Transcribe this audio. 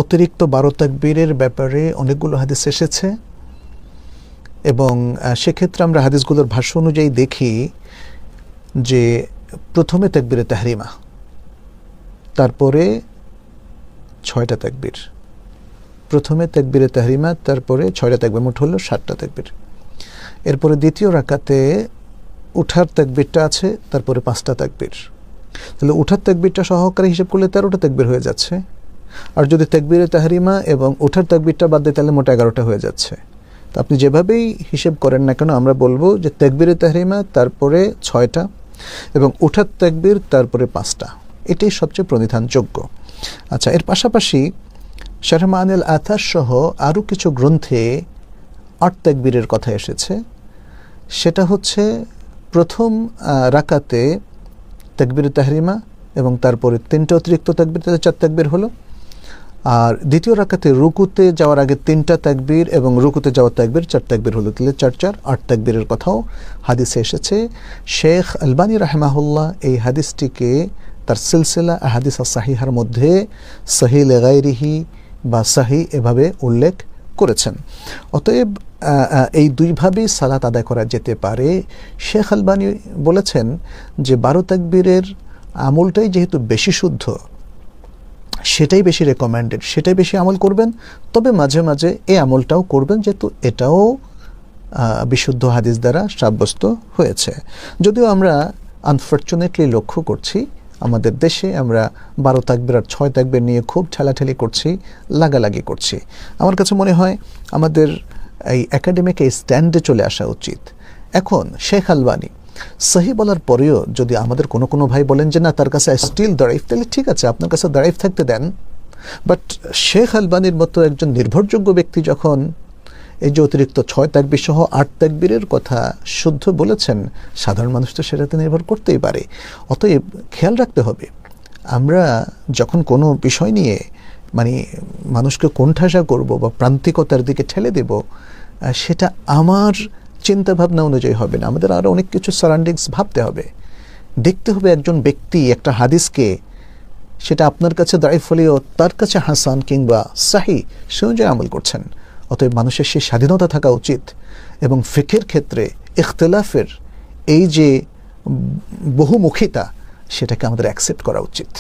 অতিরিক্ত 12 তাকবীরের ব্যাপারে অনেকগুলো হাদিস এসেছে এবং সেক্ষেত্রে আমরা হাদিসগুলোর ভাষ্য অনুযায়ী দেখি যে প্রথমে তাকবীরে তাহরিমা, তারপরে 6টা তাকবীর, প্রথমে তাকবীরে তাহরিমা, তারপরে 6টা তাকবীর, মোট হলো 7টা তাকবীর। এরপরে দ্বিতীয় রাকাতে উঠার তাকবীরটা আছে, তারপরে 5টা তাকবীর। তাহলে উঠার তাকবীরটা সহকারে হিসেব করলে 13টা তাকবীর হয়ে যাচ্ছে। আর যদি তাকবীরে তাহরিমা এবং উঠার তাকবীরটা বাদ দেয় তাহলে মোট 11টা হয়ে যাচ্ছে। তো আপনি যেভাবেই হিসেব করেন না কেন, আমরা বলবো যে তাকবীরে তাহরিমা, তারপরে 6টা এবং উঠার তাকবীর, তারপরে 5টা, এটাই সবচেয়ে প্রণিধানযোগ্য। আচ্ছা, এর পাশাপাশি শারহ মাআনিল আথার সহ আরও কিছু গ্রন্থে 8 তাকবীরের কথা এসেছে। সেটা হচ্ছে প্রথম রাকাতে তাকবীরে তাহরিমা এবং তারপরে 3টা অতিরিক্ত তাকবীর, তাহলে 4 তাকবীর হলো। আর দ্বিতীয় রাকাতে রুকুতে যাওয়ার আগে 3টা তাকবীর এবং রুকুতে যাওয়ার তাকবীর 4 তাকবীর হলো, তাহলে 4 4 8 তাকবীরের কথাও হাদিসে এসেছে। শেখ আলবানী রাহিমাহুল্লাহ এই হাদিসটিকে তার সিলসিলা আহাদিস আস-সাহিহার মধ্যে সহিহ লিগাইরিহি বা সহিহ এভাবে উল্লেখ করেছেন। অতএব এই দুইভাবেই সালাত আদায় করা যেতে পারে। শেখ আলবানী বলেছেন যে 12 তাকবীরের আমলটাই যেহেতু বেশি শুদ্ধ, সেটাই বেশি রেকমেন্ডেড, সেটাই বেশি আমল করবেন। তবে মাঝে মাঝে এই আমলটাও করবেন, যেহেতু এটাও বিশুদ্ধ হাদিস দ্বারা সাব্যস্ত হয়েছে। যদিও আমরা আনফর্চুনেটলি লক্ষ্য করছি আমাদের দেশে আমরা 12 তাকবীর আর 6 তাকবীর নিয়ে খুব ঠেলাঠেলি করছি, লাগালাগি করছি। আমার কাছে মনে হয় আমাদের এই একাডেমিক এই স্ট্যান্ডে চলে আসা উচিত। এখন শেখ আলবানী সহি বলার পরেও যদি আমাদের কোনো কোনো ভাই বলেন যে না, তার কাছে স্টিল দাঁড়াইফ, তাহলে ঠিক আছে, আপনার কাছে দাঁড়াইফ থাকতে দেন। বাট শেখ আলবানীর মতো একজন নির্ভরযোগ্য ব্যক্তি যখন এই যে অতিরিক্ত 6 তাকবীর সহ 8 তাকবীরের কথা শুদ্ধ বলেছেন, সাধারণ মানুষ তো সেটাতে নির্ভর করতেই পারে। অতএব খেয়াল রাখতে হবে, আমরা যখন কোনো বিষয় নিয়ে মানে মানুষকে কোণঠাসা করব বা প্রান্তিকতার দিকে ঠেলে দেব, সেটা আমার চিন্তাভাবনা অনুযায়ী হবে না। আমাদের আরও অনেক কিছু সারাউন্ডিংস ভাবতে হবে, দেখতে হবে একজন ব্যক্তি একটা হাদিসকে, সেটা আপনার কাছে দাঁড়াই ফলেও তার কাছে হাসান কিংবা সাহি, সে অনুযায়ী আমল করছেন। অতএব মানুষের সেই স্বাধীনতা থাকা উচিত এবং ফিকহের ক্ষেত্রে ইখতিলাফের এই যে বহুমুখিতা, সেটাকে আমাদের অ্যাকসেপ্ট করা উচিত।